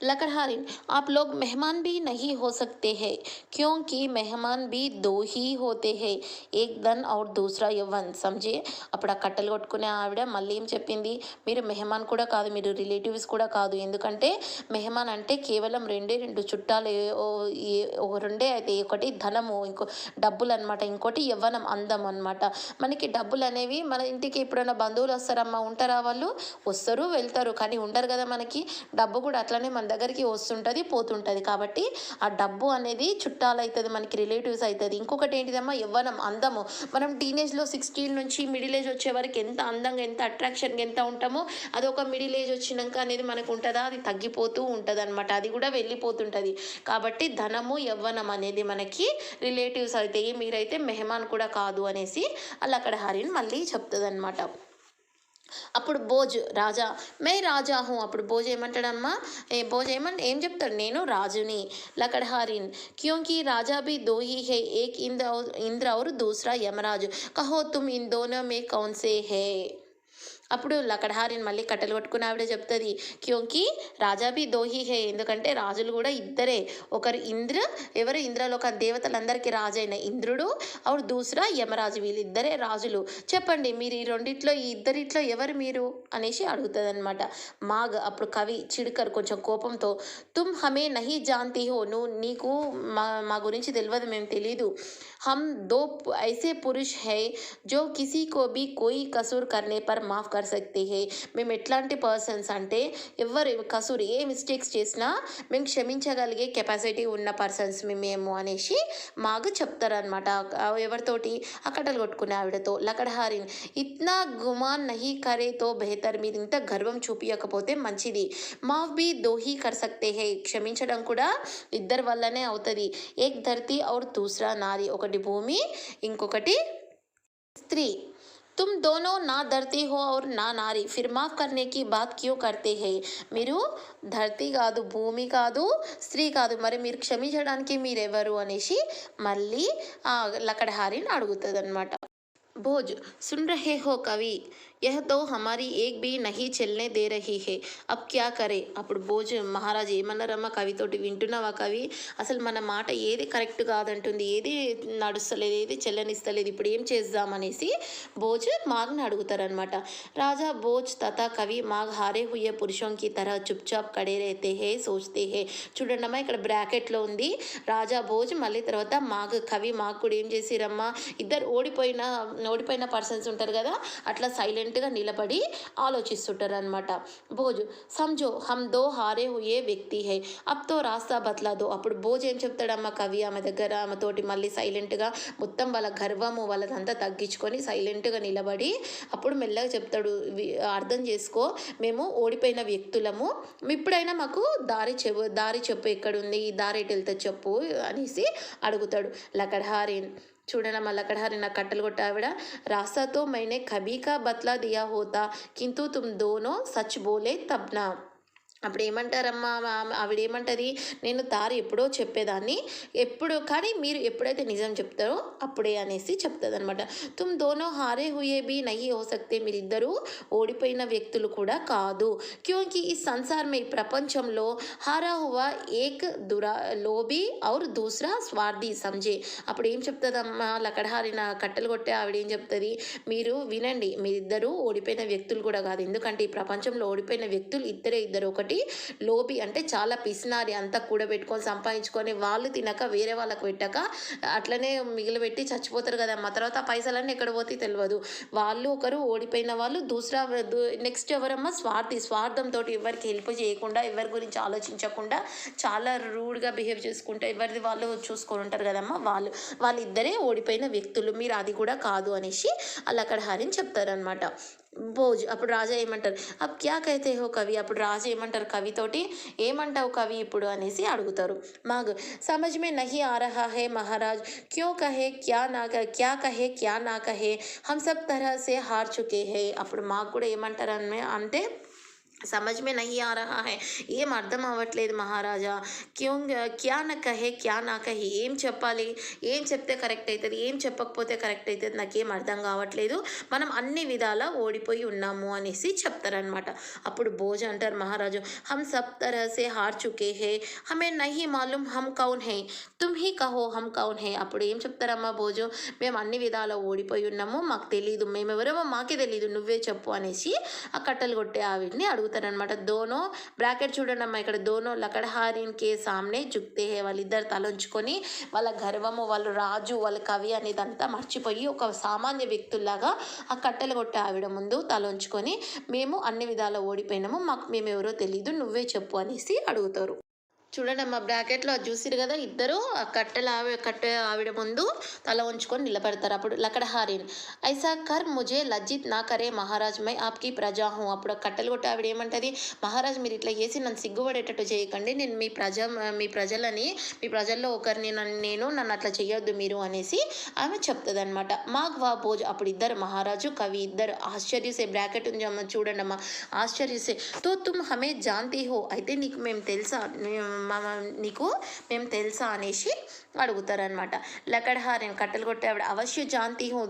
लकड़हारिन, आप लोग मेहमान भी नहीं हो सकते हैं, क्योंकि मेहमान भी दो ही होते हैं, एक ధన్ और दूसरा యవ్వన్ समझे. అప్పుడు ఆ కట్టెలు కొట్టుకునే ఆవిడ మళ్ళీ ఏం చెప్పింది, మీరు మెహమాన్ కూడా కాదు, మీరు రిలేటివ్స్ కూడా కాదు, ఎందుకంటే మెహమాన్ అంటే కేవలం రెండే రెండు చుట్టాలు, రెండే అయితే, ఒకటి ధనము, ఇంకో డబ్బులు అనమాట, ఇంకోటి యవ్వనం, అందం అనమాట. మనకి డబ్బులు అనేవి మన ఇంటికి ఎప్పుడైనా బంధువులు వస్తారమ్మా, ఉంటారా వాళ్ళు, వస్తారు వెళ్తారు, కానీ ఉండరు కదా మనకి. డబ్బు కూడా అట్లనే మన దగ్గరికి వస్తుంటుంది పోతుంటుంది, కాబట్టి ఆ డబ్బు అనేది చుట్టాలు అవుతుంది, మనకి రిలేటివ్స్ అవుతుంది. ఇంకొకటి ఏంటిదమ్మా, యవ్వనం, అందము. మనం టీనేజ్లో 16 నుంచి మిడిల్ ఏజ్ వచ్చే వరకు ఎంత అందంగా, ఎంత అట్రాక్షన్గా ఎంత ఉంటామో, అది ఒక మిడిల్ ఏజ్ వచ్చినాక అనేది మనకు ఉంటుందా, అది తగ్గిపోతూ ఉంటుంది అనమాట, అది కూడా వెళ్ళిపోతుంటుంది. కాబట్టి ధనము యవ్వనం అనేది మనకి రిలేటివ్స్ అవుతాయి, మీరైతే మెహమాన్ కూడా కాదు అనేసి అలా అక్కడ హరిని మళ్ళీ చెప్తుంది అనమాట. అప్పుడు భోజ్ రాజా, మే రాజా హూ, అప్పుడు భోజ్ ఏమంటాడమ్మా, భోజ్ ఏం చెప్తాడు, నేను రాజుని. లకడ్హారిన్, క్యోంకి రాజా भी दो ही है, एक इंद्र और दूसरा यमराज, कहो तुम इन दोनों में कौन से है. అప్పుడు లకడహారిని మళ్ళీ కట్టెలు కొట్టుకుని ఆవిడ చెప్తుంది, క్యోంకి రాజా బి దోహి హే, ఎందుకంటే రాజులు కూడా ఇద్దరే, ఒకరు ఇంద్ర, ఎవరు ఇంద్రలోక దేవతలందరికీ రాజైన ఇంద్రుడు, और దూసరా యమరాజు, వీళ్ళిద్దరే రాజులు. చెప్పండి మీరు ఈ రెండిట్లో, ఈ ఇద్దరిట్లో ఎవరు మీరు అనేసి అడుగుతుంది అనమాట. మాగ్ అప్పుడు కవి చిడుకర్ కొంచెం కోపంతో, తుమ్ హమే నహీ జాన్తీ హో, నువ్వు నీకు మా గురించి తెలియదు, మేము తెలీదు. हम दो ऐसे पुरुष है जो किसी को भी कोई कसूर करने पर माफ़ कर सकते हैं. మేము ఎట్లాంటి పర్సన్స్ అంటే, ఎవరు కసూరు ఏ మిస్టేక్స్ చేసినా మేము క్షమించగలిగే కెపాసిటీ ఉన్న పర్సన్స్ మేము అనేసి మాకు చెప్తారనమాట. ఎవరితోటి, ఆ కట్టలు కొట్టుకునే ఆవిడతో. లకడహారిన్, ఇత్నా గుమాన్ నహీ కరే తో బెహతర్, మీరు ఇంత గర్వం చూపించకపోతే మంచిది. మాఫ్ బి దోహీ కర్ సక్తే హే, క్షమించడం కూడా ఇద్దరి వల్లనే అవుతుంది. ఏక్ ధర్తీ ఔర్ దూసరా నారి, ఒకటి భూమి, ఇంకొకటి స్త్రీ. तुम दोनों ना धरती हो और ना नारी, फिर माफ़ करने की बात क्यों करते हैं. మీరు ధరతి కాదు, భూమి కాదు, స్త్రీ కాదు, మరి మీరు క్షమించడానికి మీరెవరు అనేసి మళ్ళీ లకడహారిని అడుగుతుంది అనమాట. भोज, सुन रहे हो कवि, यह तो हमारी एक भी नहीं चलने दे रही है, अब क्या करे. అప్పుడు భోజ్ మహారాజు ఏమన్నారమ్మా కవితోటి, వింటున్నావా కవి, అసలు మన మాట ఏది కరెక్ట్ కాదంటుంది, ఏది నడుస్తలేదు, ఏది చెల్లనిస్తలేదు, ఇప్పుడు ఏం చేద్దామనేసి భోజ్ మాగ్ని అడుగుతారనమాట. రాజా భోజ్ తథా కవి మాగ్ హారే హుయే పురుషోం కి తరహ చుప్చాప్ కడే రేతే హే సోచ్తే హే. చూడండి అమ్మా, ఇక్కడ బ్రాకెట్లో ఉంది రాజా భోజ్, మళ్ళీ తర్వాత మాగ్ కవి మాగ్ కూడా ఏం చేసిరమ్మా, ఇద్దరు ఓడిపోయిన పర్సన్స్ ఉంటారు కదా, అట్లా సైలెంట్గా నిలబడి ఆలోచిస్తుంటారు అనమాట. భోజ్, సంజో హమ్ దో హారే హుయే వ్యక్తి హై, అబ్ తో రాస్తా బత్లా దో. అప్పుడు భోజ్ ఏం చెప్తాడమ్మా కవి ఆమె దగ్గర, ఆమెతోటి మళ్ళీ సైలెంట్గా మొత్తం వాళ్ళ గర్వము వాళ్ళదంతా తగ్గించుకొని సైలెంట్గా నిలబడి అప్పుడు మెల్లగా చెప్తాడు, అర్థం చేసుకో, మేము ఓడిపోయిన వ్యక్తులము, ఇప్పుడైనా మాకు దారి చెప్పు, ఎక్కడుంది ఈ దారి, ఎటు వెళ్తే చెప్పు అనేసి అడుగుతాడు. లకడ్హారిన్, చూడనమ్మా లకడహారి, నా కట్టలు కొట్ట ఆవిడ, రాస్తా తో మైనే కభీ కా బత్లా దియా హోతా, కింతు తుమ్ దోనో సచ్ బోలే తబ్నా. అప్పుడు ఏమంటారమ్మా ఆవిడ ఏమంటుంది, నేను దారి ఎప్పుడో చెప్పేదాన్ని, కానీ మీరు ఎప్పుడైతే నిజం చెప్తారో అప్పుడే అనేసి చెప్తుంది అనమాట. తుమ్ దోనో హారే హుయే బి నహీ హో సక్తే, మీరిద్దరూ ఓడిపోయిన వ్యక్తులు కూడా కాదు. క్యోంకి ఈ సంసార్ మే, ప్రపంచంలో హారా హువా ఏక్ లోబీ ఔర్ దూసరా స్వార్థి సమझे. అప్పుడు ఏం చెప్తుందమ్మా లకడహారిన కట్టెలు కొట్టే ఆవిడ ఏం చెప్తుంది, మీరు వినండి, మీరిద్దరూ ఓడిపోయిన వ్యక్తులు కూడా కాదు, ఎందుకంటే ఈ ప్రపంచంలో ఓడిపోయిన వ్యక్తులు ఇద్దరు, ఒకటి లోబి అంటే చాలా పిసినారి, అంతా కూడబెట్టుకొని సంపాదించుకొని వాళ్ళు తినక వేరే వాళ్ళకు పెట్టక అట్లనే మిగిలిపెట్టి చచ్చిపోతారు కదమ్మా, తర్వాత ఆ పైసలన్నీ ఎక్కడ పోతే తెలియదు, వాళ్ళు ఒకరు ఓడిపోయిన వాళ్ళు. దూసరా నెక్స్ట్ ఎవరమ్మా, స్వార్థంతో ఎవరికి హెల్ప్ చేయకుండా, ఎవరి గురించి ఆలోచించకుండా చాలా రూడ్గా బిహేవ్ చేసుకుంటూ ఎవరిది వాళ్ళు చూసుకొని ఉంటారు కదమ్మా, వాళ్ళిద్దరే ఓడిపోయిన వ్యక్తులు, మీరు అది కూడా కాదు అనేసి అలా అక్కడ హరిని చెప్తారనమాట. భోజ్, అప్పుడు రాజా ఏమంటారు, అబ్ క్యా కైతే హో కవి, అప్పుడు రాజా ఏమంటారు కవితోటి, ఏమంటావు కవి ఇప్పుడు అనేసి అడుగుతారు. మాగ్, సమజ్ మే నహీ ఆ రహా హై మహారాజ్, క్యో కహే క్యా నా కహే, హమ్ సబ్ తరహ సే హార్ చుకే హై. అప్పుడు మాకు కూడా ఏమంటారు అంటే, समझ में नहीं आ रहा है, ఏం అర్థం అవ్వట్లేదు మహారాజా, క్యోं క్యా నా కహే క్యా నా కహే, ఏం చెప్పాలి, ఏం చెప్తే కరెక్ట్ అవుతుంది, ఏం చెప్పకపోతే కరెక్ట్ అవుతుంది, నాకేం అర్థం కావట్లేదు, మనం అన్ని విధాలా ఓడిపోయి ఉన్నాము అనేసి చెప్తారనమాట. అప్పుడు భోజ్ అంటారు మహారాజు, హమ్ sub తరహ say hour Chuke hey, హమే Nahi మాలూమ్ hum Kaun hey, Tum he Kaho హమ్ కౌన్ హే. అప్పుడు ఏం చెప్తారమ్మా భోజు, మేము అన్ని విధాలా ఓడిపోయి ఉన్నాము, మాకు తెలీదు, మేమెవరమో మాకే తెలీదు, నువ్వే చెప్పు అనేసి ఆ కట్టెలు కొట్టే ఆవిడ్ని అడుగుతారనమాట. దోనో బ్రాకెట్ చూడండి అమ్మా, ఇక్కడ దోనో లకడహారిన్ కే సామ్నే జుక్తే హే, వాళ్ళిద్దరు తలంచుకొని వాళ్ళ గర్వము, వాళ్ళు రాజు, వాళ్ళ కవి అనేదంతా మర్చిపోయి ఒక సామాన్య వ్యక్తుల్లాగా ఆ కట్టెలు కొట్టే ఆవిడ ముందు తలంచుకొని, మేము అన్ని విధాలా ఓడిపోయినాము, మాకు మేమెవరో తెలీదు, నువ్వే చెప్పు అనేసి అడుగుతారు. చూడండి అమ్మా, బ్రాకెట్లో అది చూసిరు కదా, ఇద్దరు ఆ కట్టె ఆవిడ ముందు తల ఉంచుకొని నిలబడతారు. అప్పుడు లకడహారిన్, ఐసా కర్ ముజే లజ్జిత్ నా కరే మహారాజ్, మై ఆప్కి ప్రజా హూ. అప్పుడు కట్టెలు కొట్టి ఆవిడ ఏమంటది, మహారాజ్ మీరు ఇట్లా చేసి నన్ను సిగ్గుపడేటట్టు చేయకండి, నేను మీ ప్రజలని, మీ ప్రజల్లో ఒకరిని, నన్ను అట్లా చేయొద్దు మీరు అనేసి ఆమె చెప్తుంది అనమాట. మాగ్ వా భోజ్, అప్పుడు ఇద్దరు మహారాజు కవి ఇద్దరు ఆశ్చర్యసే, బ్రాకెట్ ఉంది అమ్మ చూడండి అమ్మా, ఆశ్చర్యసే, తో తుమ్ హమే జాన్తీ హో, అయితే నీకు మేము తెలుసా, నీకు మేము తెలుసా అనేసి అడుగుతారనమాట. లకడహారిన్ కట్టెలు కొట్టే ఆవిడ, అవశ్య జాంతి హో,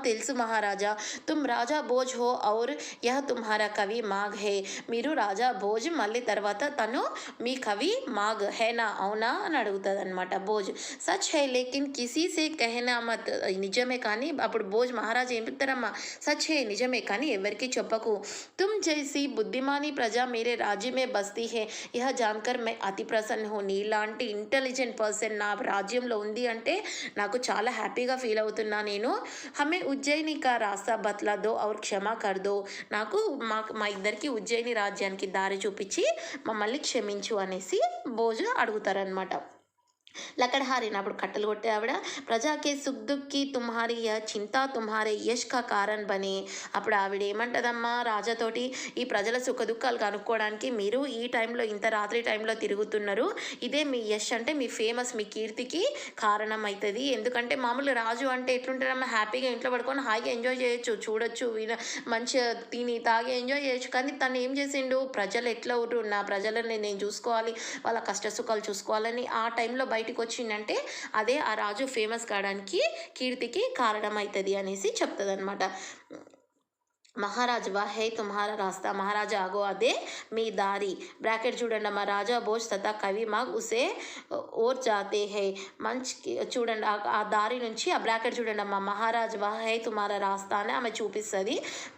తెలుసు మహారాజా, తుమ్ రాజా భోజ్ హో ఔర్ యహ తుమ్హారా కవి మాగ్ హే, మీరు రాజా భోజ్, మళ్ళీ తర్వాత తను మీ కవి మాగ్ హేనా, అవునా అని అడుగుతుంది అనమాట. భోజ్, సచ్ హే లేకిన్ కిసీ సే కహనా మత్, నిజమే కానీ, అప్పుడు భోజ్ మహారాజా ఏం చెప్తారమ్మా, సచ్ హే నిజమే కానీ ఎవరికి చెప్పకు, తుమ్ జైసి బుద్ధిమాని ప్రజా మేరే రాజ్య మే బస్తీ హే, యహ జాన్కర్ మే అతి ప్రసన్న హో, నీలాంటి ఇంటెలిజెంట్ పర్సన్ నా రాజ్యంలో ఉంది అంటే నాకు చాలా హ్యాపీగా ఫీల్ అవుతున్నా నేను. హమే ఉజ్జయిని కా రాస్తా బత్లా దో ఔర్ క్షమా కర్ దో, నాకు మా ఇద్దరికి ఉజ్జయిని రాజ్యానికి దారి చూపించి మమ్మల్ని క్షమించు అనేసి భోజు అడుగుతారనమాట. లకడహారిన్, అప్పుడు కట్టెలు కొట్టే ఆవిడ, ప్రజాకే సుఖ్ దుఃఖి తుమ్హారీ చింతా తుమ్హారే యష్ కా కారణ్ బనే. అప్పుడు ఆవిడ ఏమంటదమ్మా రాజాతోటి, ఈ ప్రజల సుఖ దుఃఖాలు కనుక్కోవడానికి మీరు ఈ టైంలో, ఇంత రాత్రి టైంలో తిరుగుతున్నారు, ఇదే మీ యష్ అంటే మీ ఫేమస్, మీ కీర్తికి కారణం అవుతుంది. ఎందుకంటే మామూలు రాజు అంటే ఎట్లుంటారమ్మా, హ్యాపీగా ఇంట్లో పడుకొని హాయిగా ఎంజాయ్ చేయొచ్చు, చూడొచ్చు, మంచిగా తిని తాగి ఎంజాయ్ చేయొచ్చు, కానీ తను ఏం చేసిండు, ప్రజలు ఎట్లా ఉర్రు, నా ప్రజలని నేను చూసుకోవాలి, వాళ్ళ కష్ట సుఖాలు చూసుకోవాలని ఆ టైంలో బయటికి వచ్చిందంటే అదే ఆ రాజు ఫేమస్ కావడానికి, కీర్తికి కారణమవుతుంది అనేసి చెప్తుంది అనమాట. మహారాజ్ వా హే తుమ్హారా రాస్తా, మహారాజా ఆగో అదే మీ దారి. బ్రాకెట్ చూడండి అమ్మా, రాజా భోజ్ తథా కవి మాగ్ ఉసే ఓర్ జాతే హే, మంచి చూడండి ఆ దారి నుంచి, ఆ బ్రాకెట్ చూడండి అమ్మా, మహారాజ్ వా హే తుమ్హారా రాస్తా అని ఆమె చూపిస్తుంది.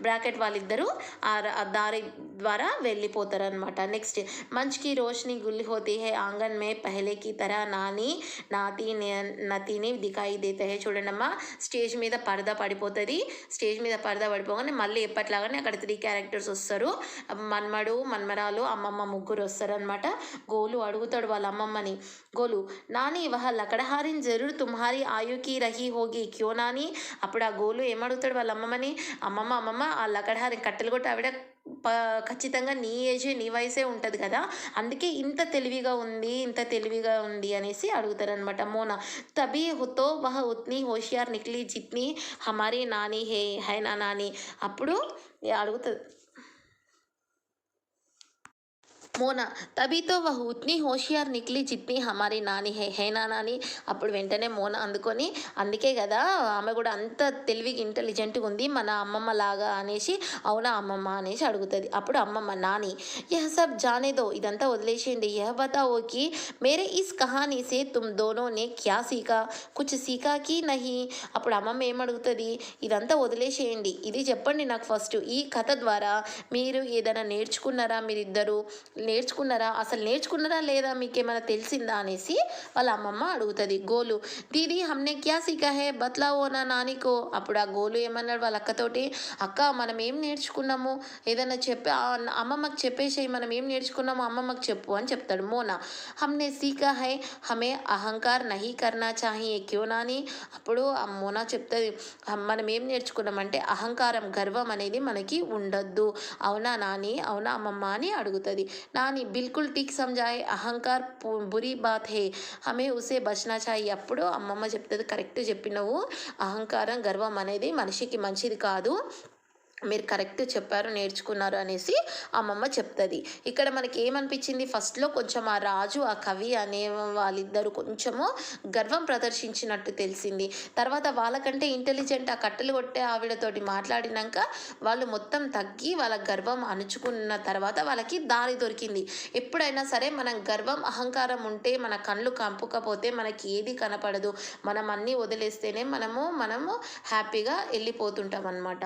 బ్రాకెట్ వాళ్ళిద్దరూ ఆ దారి ద్వారా వెళ్ళిపోతారు అనమాట. నెక్స్ట్, మంచ్కి రోషని గుల్లి హోతీ హే ఆంగన్ మే పహలే కి తరహ నాని నాతి నతిని దికాయి దేతే హే. చూడండి అమ్మా, స్టేజ్ మీద పరదా పడిపోతుంది, స్టేజ్ మీద పరదా పడిపోగానే మళ్ళీ ఎప్పట్లాగానే అక్కడ 3 క్యారెక్టర్స్ వస్తారు, మన్మడు మన్మరాలు అమ్మమ్మ ముగ్గురు వస్తారనమాట. గోలు అడుగుతాడు వాళ్ళ అమ్మమ్మని, గోలు నాని వహ లకడహారిన్ జరూర్ తుమ్హారీ ఆయుకి రహీ హోగి క్యో నాని. అప్పుడు ఆ గోలు ఏమడుగుతాడు వాళ్ళ అమ్మమ్మని, అమ్మమ్మ ఆ లకడహారిన్ కట్టెలు కొట్టి ఆవిడ ఖచ్చితంగా నీ ఏజే, నీ వయసే ఉంటుంది కదా, అందుకే ఇంత తెలివిగా ఉంది అనేసి అడుగుతారనమాట. మోనా, తబీ హుతో వహ ఉత్నీ హోషియార్ నిక్లీ జిత్నీ హమారీ నాని హై నా నాని. అప్పుడు అడుగుతుంది మోనా, తబీతో వహ ఉత్నీ హోషియార్ నిక్లీ జిత్నీ హమారీ నాని హై నా నాని. అప్పుడు వెంటనే మోనా అందుకొని, అందుకే కదా ఆమె కూడా అంత తెలివిగా ఇంటెలిజెంట్గా ఉంది మన అమ్మమ్మ లాగా అనేసి, అవునా అమ్మమ్మ అనేసి అడుగుతుంది. అప్పుడు అమ్మమ్మ, నాని యహ సబ్ జానేదో, ఇదంతా వదిలేసేయండి, యహ బతావోకి మేరే ఇస్ కహానీ సే తుమ్ దోనో నే క్యా సీకా, కుచ్ సీకా కి నహీ. అప్పుడు అమ్మమ్మ ఏమడుగుతుంది, ఇదంతా వదిలేసేయండి, ఇది చెప్పండి నాకు ఫస్ట్, ఈ కథ ద్వారా మీరు ఏదైనా నేర్చుకున్నారా, మీరిద్దరు అసలు నేర్చుకున్నారా లేదా, మీకేమైనా తెలిసిందా అనేసి వాళ్ళ అమ్మమ్మ అడుగుతుంది. గోలు, దీదీ హమ్నే క్యా సీకా హే బత్లావో నా నానికో. అప్పుడు ఆ గోలు ఏమన్నాడు వాళ్ళ అక్కతోటి, అక్క మనం ఏం నేర్చుకున్నాము, ఏదైనా చెప్పి అమ్మమ్మకి చెప్పేసి మనం ఏం నేర్చుకున్నామో అమ్మమ్మకి చెప్పు అని చెప్తాడు. మోనా, హమ్నే సీకా హై హమే అహంకార్ నహీ కర్నా చాహియే క్యో నాని. అప్పుడు ఆ మోనా చెప్తుంది, మనం ఏం నేర్చుకున్నామంటే అహంకారం, గర్వం అనేది మనకి ఉండద్దు, అవునా నాని, అవునా అమ్మమ్మ అని అడుగుతుంది. నాని, బిల్కుల్ ఠీక్ సమझाए, అహంకార్ బురీ బాత్ హే, హమే ఉసే బచ్నా చాయి. అప్పుడు అమ్మమ్మ చెప్తుంది, కరెక్ట్ చెప్పినవు, అహంకారం, గర్వం అనేది మనిషికి మంచిది కాదు, మీరు కరెక్ట్ చెప్పారు, నేర్చుకున్నారు అనేసి అమ్మమ్మ చెప్తుంది. ఇక్కడ మనకి ఏమనిపించింది, ఫస్ట్‌లో కొంచెం ఆ రాజు, ఆ కవి అనే వాళ్ళిద్దరూ కొంచెము గర్వం ప్రదర్శించినట్టు తెలిసింది. తర్వాత వాళ్ళకంటే ఇంటెలిజెంట్ ఆ కట్టెలు కొట్టే ఆవిడతోటి మాట్లాడినంక వాళ్ళు మొత్తం తగ్గి వాళ్ళ గర్వం అణుచుకున్న తర్వాత వాళ్ళకి దారి దొరికింది. ఎప్పుడైనా సరే మనం గర్వం, అహంకారం ఉంటే మన కళ్ళు కప్పుకపోతే మనకి ఏది కనపడదు. మనం అన్నీ వదిలేస్తేనే మనము హ్యాపీగా ఎళ్ళిపోతుంటామనమాట.